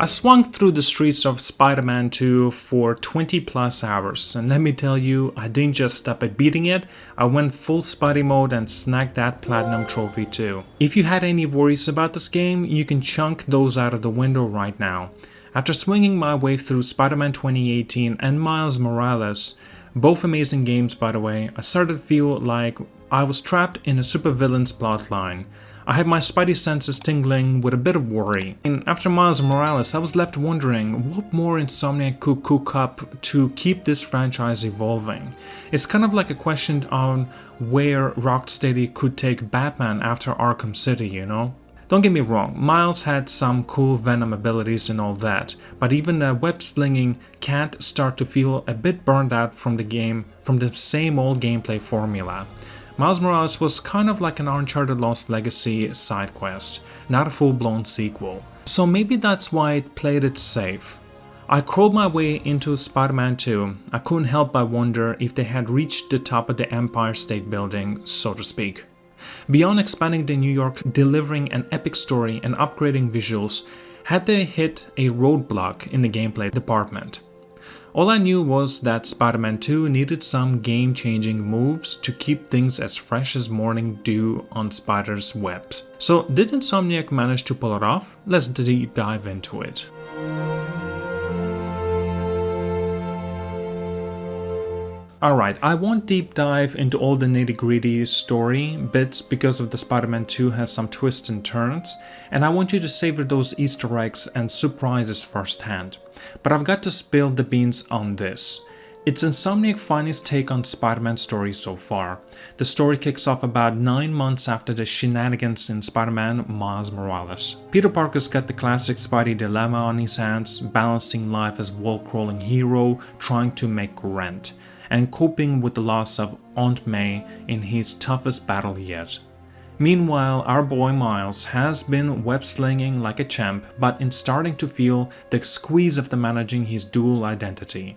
I swung through the streets of Spider-Man 2 for 20 plus hours, and let me tell you, I didn't just stop at beating it, I went full Spidey mode and snagged that platinum trophy too. If you had any worries about this game, you can chunk those out of the window right now. After swinging my way through Spider-Man 2018 and Miles Morales, both amazing games by the way, I started to feel like I was trapped in a supervillain's plotline. I had my spidey senses tingling with a bit of worry, and after Miles Morales I was left wondering what more Insomniac could cook up to keep this franchise evolving. It's kind of like a question on where Rocksteady could take Batman after Arkham City, you know? Don't get me wrong, Miles had some cool Venom abilities and all that, but even the web-slinging can't start to feel a bit burned out from the same old gameplay formula. Miles Morales was kind of like an Uncharted Lost Legacy side quest, not a full-blown sequel. So maybe that's why it played it safe. I crawled my way into Spider-Man 2. I couldn't help but wonder if they had reached the top of the Empire State Building, so to speak. Beyond expanding the New York, delivering an epic story and upgrading visuals, had they hit a roadblock in the gameplay department? All I knew was that Spider-Man 2 needed some game-changing moves to keep things as fresh as morning dew on Spider's webs. So did Insomniac manage to pull it off? Let's deep dive into it. Alright, I won't deep dive into all the nitty-gritty story bits because of the Spider-Man 2 has some twists and turns, and I want you to savor those Easter eggs and surprises firsthand. But I've got to spill the beans on this. It's Insomniac's finest take on Spider-Man story so far. The story kicks off about 9 months after the shenanigans in Spider-Man Miles Morales. Peter Parker's got the classic Spidey dilemma on his hands, balancing life as wall-crawling hero trying to make rent, and coping with the loss of Aunt May in his toughest battle yet. Meanwhile, our boy Miles has been web-slinging like a champ, but is starting to feel the squeeze of managing his dual identity.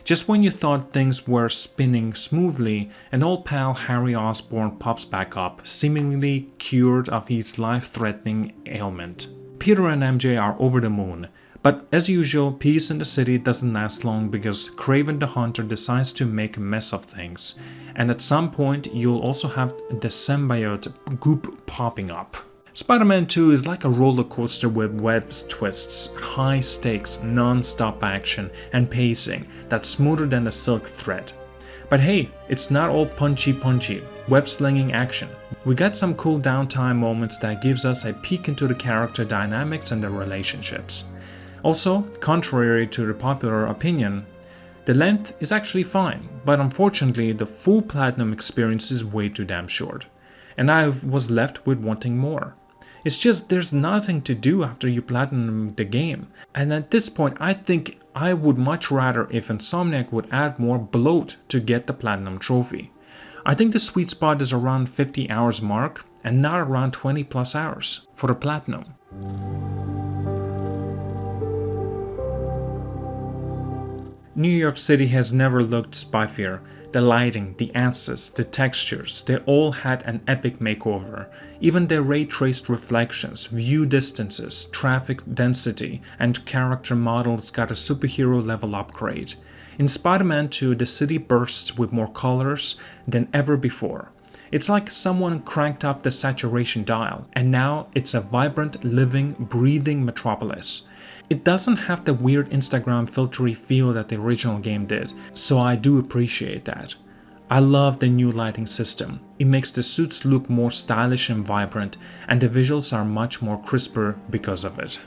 Just when you thought things were spinning smoothly, an old pal Harry Osborn pops back up, seemingly cured of his life-threatening ailment. Peter and MJ are over the moon. But as usual, peace in the city doesn't last long because Kraven the Hunter decides to make a mess of things, and at some point you'll also have the symbiote goop popping up. Spider-Man 2 is like a roller coaster with web twists, high stakes, non-stop action, and pacing that's smoother than a silk thread. But hey, it's not all punchy, web-slinging action. We got some cool downtime moments that gives us a peek into the character dynamics and their relationships. Also, contrary to the popular opinion, the length is actually fine, but unfortunately the full platinum experience is way too damn short, and I was left with wanting more. It's just there's nothing to do after you platinum the game, and at this point I think I would much rather if Insomniac would add more bloat to get the platinum trophy. I think the sweet spot is around 50 hours mark and not around 20 plus hours for the platinum. New York City has never looked spiffier. The lighting, the answers, the textures, they all had an epic makeover. Even the ray-traced reflections, view distances, traffic density, and character models got a superhero level upgrade. In Spider-Man 2, the city bursts with more colors than ever before. It's like someone cranked up the saturation dial, and now it's a vibrant, living, breathing metropolis. It doesn't have the weird Instagram filtery feel that the original game did, so I do appreciate that. I love the new lighting system. It makes the suits look more stylish and vibrant, and the visuals are much more crisper because of it.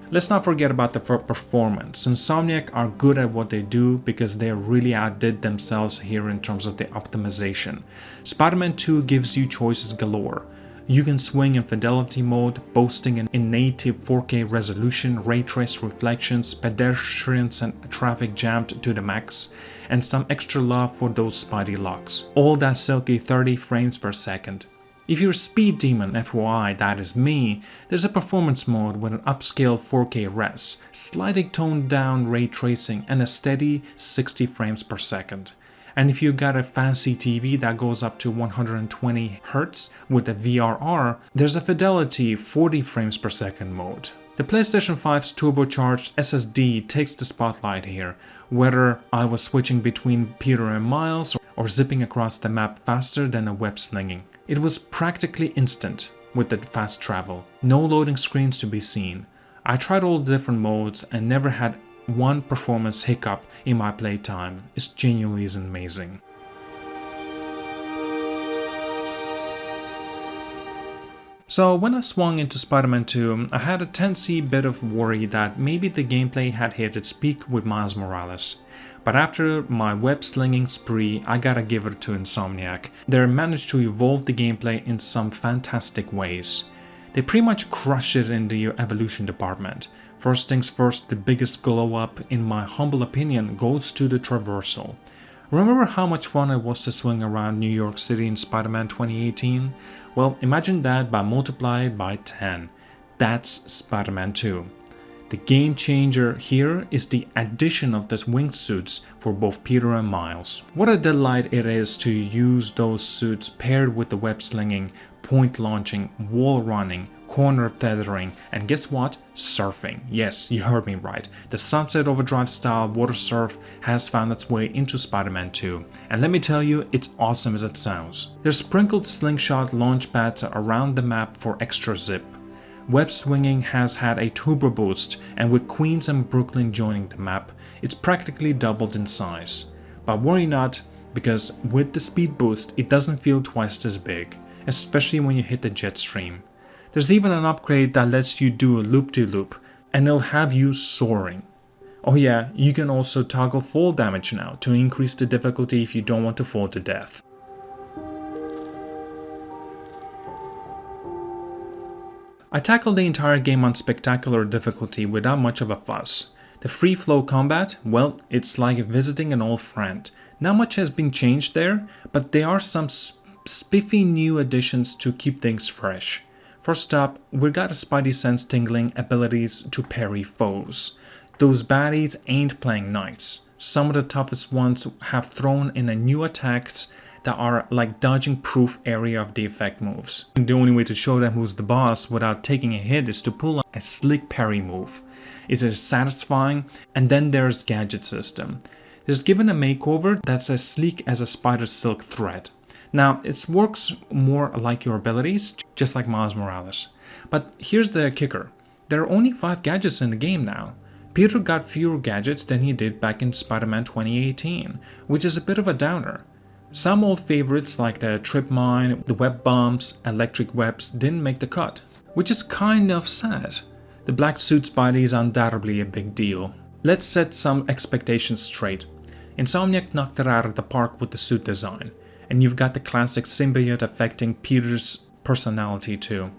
Let's not forget about the performance. Insomniac are good at what they do because they really outdid themselves here in terms of the optimization. Spider-Man 2 gives you choices galore. You can swing in fidelity mode, boasting an native 4K resolution, ray traced reflections, pedestrians and traffic jammed to the max, and some extra love for those Spidey locks. All that silky 30 frames per second. If you're a speed demon, FYI, that is me, there's a performance mode with an upscale 4K res, slightly toned down ray tracing, and a steady 60 frames per second. And if you got a fancy TV that goes up to 120 Hz with a VRR, there's a fidelity 40 frames per second mode. The PlayStation 5's turbocharged SSD takes the spotlight here, whether I was switching between Peter and Miles or zipping across the map faster than a web slinging. It was practically instant with the fast travel, no loading screens to be seen. I tried all the different modes and never had one performance hiccup in my playtime. It genuinely is amazing. So when I swung into Spider-Man 2, I had a teensy bit of worry that maybe the gameplay had hit its peak with Miles Morales. But after my web-slinging spree, I gotta give it to Insomniac. They managed to evolve the gameplay in some fantastic ways. They pretty much crushed it in the evolution department. First things first, the biggest glow-up, in my humble opinion, goes to the traversal. Remember how much fun it was to swing around New York City in Spider-Man 2018? Well, imagine that but multiplied by 10. That's Spider-Man 2. The game changer here is the addition of the wingsuits for both Peter and Miles. What a delight it is to use those suits paired with the web slinging, point launching, wall running, corner tethering, and guess what? Surfing. Yes, you heard me right. The Sunset Overdrive style water surf has found its way into Spider-Man 2, and let me tell you, it's awesome as it sounds. There's sprinkled slingshot launch pads around the map for extra zip. Web swinging has had a turbo boost, and with Queens and Brooklyn joining the map, it's practically doubled in size. But worry not, because with the speed boost, it doesn't feel twice as big, especially when you hit the jet stream. There's even an upgrade that lets you do a loop-de-loop, and it'll have you soaring. Oh yeah, you can also toggle fall damage now to increase the difficulty if you don't want to fall to death. I tackled the entire game on spectacular difficulty without much of a fuss. The free flow combat, well, it's like visiting an old friend. Not much has been changed there, but there are some spiffy new additions to keep things fresh. First up, we got a spidey sense tingling abilities to parry foes. Those baddies ain't playing nice. Some of the toughest ones have thrown in a new attacks that are like dodging proof area of the effect moves. The only way to show them who's the boss without taking a hit is to pull a slick parry move. It is satisfying, and then there's gadget system. It's given a makeover that's as sleek as a spider silk thread. Now, it works more like your abilities, just like Miles Morales. But here's the kicker. There are only 5 gadgets in the game now. Peter got fewer gadgets than he did back in Spider-Man 2018, which is a bit of a downer. Some old favorites like the trip mine, the web bombs, electric webs didn't make the cut, which is kind of sad. The black suit Spidey is undoubtedly a big deal. Let's set some expectations straight. Insomniac knocked it out of the park with the suit design, and you've got the classic symbiote affecting Peter's personality too.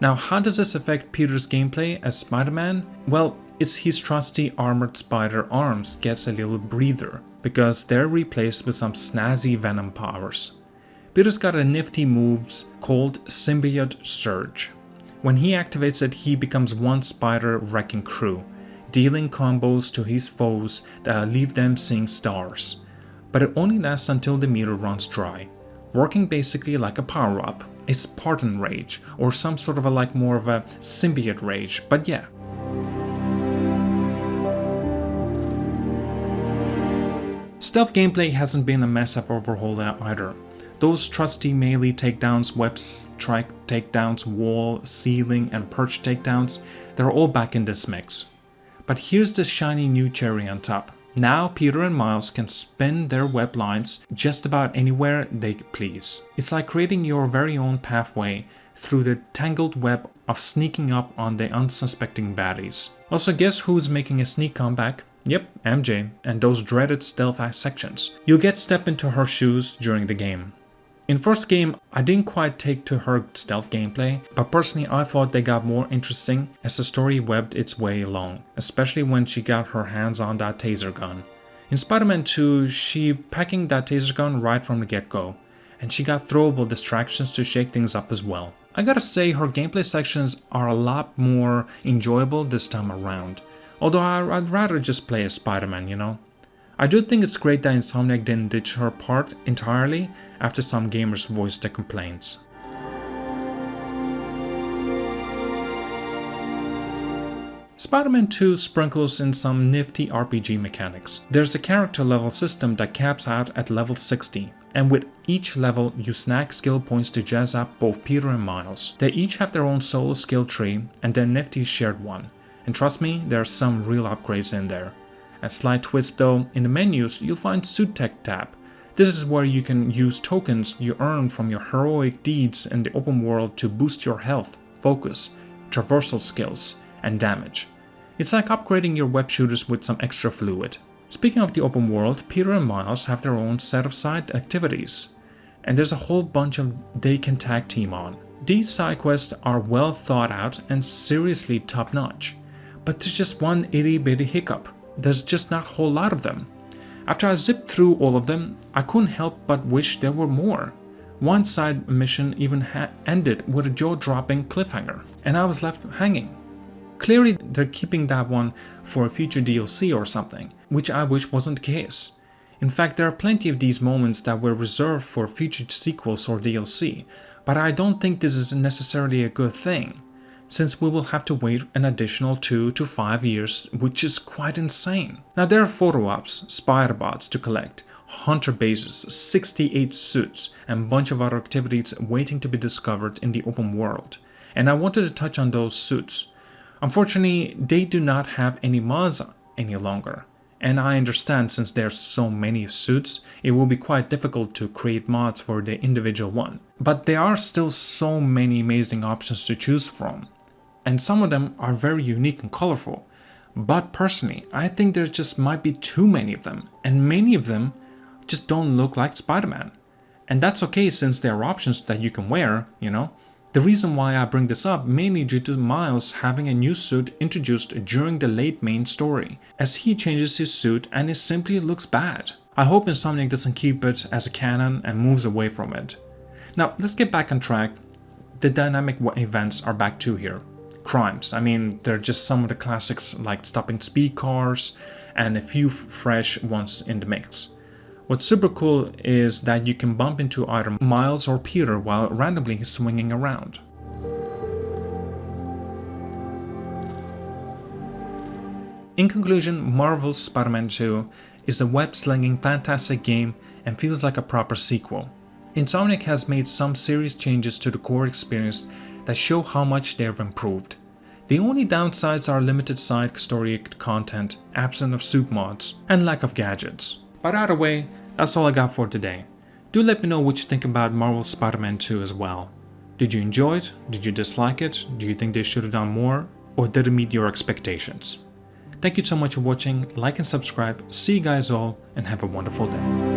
Now, how does this affect Peter's gameplay as Spider-Man? Well, it's his trusty armored spider arms gets a little breather, because they're replaced with some snazzy venom powers. Peter's got a nifty moves called Symbiote Surge. When he activates it, he becomes one spider wrecking crew, dealing combos to his foes that leave them seeing stars. But it only lasts until the meter runs dry, working basically like a power-up, a Spartan rage, or some sort of more of a symbiote rage, but yeah. Stealth gameplay hasn't been a massive overhaul either. Those trusty melee takedowns, web strike takedowns, wall, ceiling, and perch takedowns, they're all back in this mix. But here's the shiny new cherry on top. Now Peter and Miles can spin their web lines just about anywhere they please. It's like creating your very own pathway through the tangled web of sneaking up on the unsuspecting baddies. Also, guess who's making a sneak comeback? Yep, MJ, and those dreaded stealth sections. You'll get step into her shoes during the game. In first game, I didn't quite take to her stealth gameplay, but personally I thought they got more interesting as the story webbed its way along, especially when she got her hands on that taser gun. In Spider-Man 2, she packing that taser gun right from the get-go, and she got throwable distractions to shake things up as well. I gotta say her gameplay sections are a lot more enjoyable this time around. Although I'd rather just play as Spider-Man, you know. I do think it's great that Insomniac didn't ditch her part entirely after some gamers voiced their complaints. Spider-Man 2 sprinkles in some nifty RPG mechanics. There's a character level system that caps out at level 60, and with each level you snag skill points to jazz up both Peter and Miles. They each have their own solo skill tree and their nifty shared one, and trust me, there are some real upgrades in there. A slight twist though, in the menus you'll find Suit Tech tab. This is where you can use tokens you earn from your heroic deeds in the open world to boost your health, focus, traversal skills, and damage. It's like upgrading your web shooters with some extra fluid. Speaking of the open world, Peter and Miles have their own set of side activities, and there's a whole bunch of they can tag team on. These side quests are well thought out and seriously top notch, but there's just one itty bitty hiccup. There's just not a whole lot of them. After I zipped through all of them, I couldn't help but wish there were more. One side mission even ended with a jaw-dropping cliffhanger, and I was left hanging. Clearly they're keeping that one for a future DLC or something, which I wish wasn't the case. In fact, there are plenty of these moments that were reserved for future sequels or DLC, but I don't think this is necessarily a good thing, since we will have to wait an additional 2 to 5 years, which is quite insane. Now there are photo ops, spider bots to collect, hunter bases, 68 suits, and a bunch of other activities waiting to be discovered in the open world, and I wanted to touch on those suits. Unfortunately, they do not have any mods any longer, and I understand since there's so many suits, it will be quite difficult to create mods for the individual one. But there are still so many amazing options to choose from, and some of them are very unique and colorful. But personally, I think there just might be too many of them, and many of them just don't look like Spider-Man. And that's okay since there are options that you can wear, you know. The reason why I bring this up mainly due to Miles having a new suit introduced during the late main story, as he changes his suit and it simply looks bad. I hope Insomniac doesn't keep it as a canon and moves away from it. Now let's get back on track. The dynamic events are back too here. Crimes, I mean, they're just some of the classics like stopping speed cars and a few fresh ones in the mix. What's super cool is that you can bump into either Miles or Peter while randomly swinging around. In conclusion, Marvel's Spider-Man 2 is a web-slinging fantastic game and feels like a proper sequel. Insomniac has made some serious changes to the core experience that show how much they have improved. The only downsides are limited side story content, absence of suit mods, and lack of gadgets. But either way, that's all I got for today. Do let me know what you think about Marvel's Spider-Man 2 as well. Did you enjoy it? Did you dislike it? Do you think they should have done more? Or did it meet your expectations? Thank you so much for watching, like and subscribe, see you guys all, and have a wonderful day.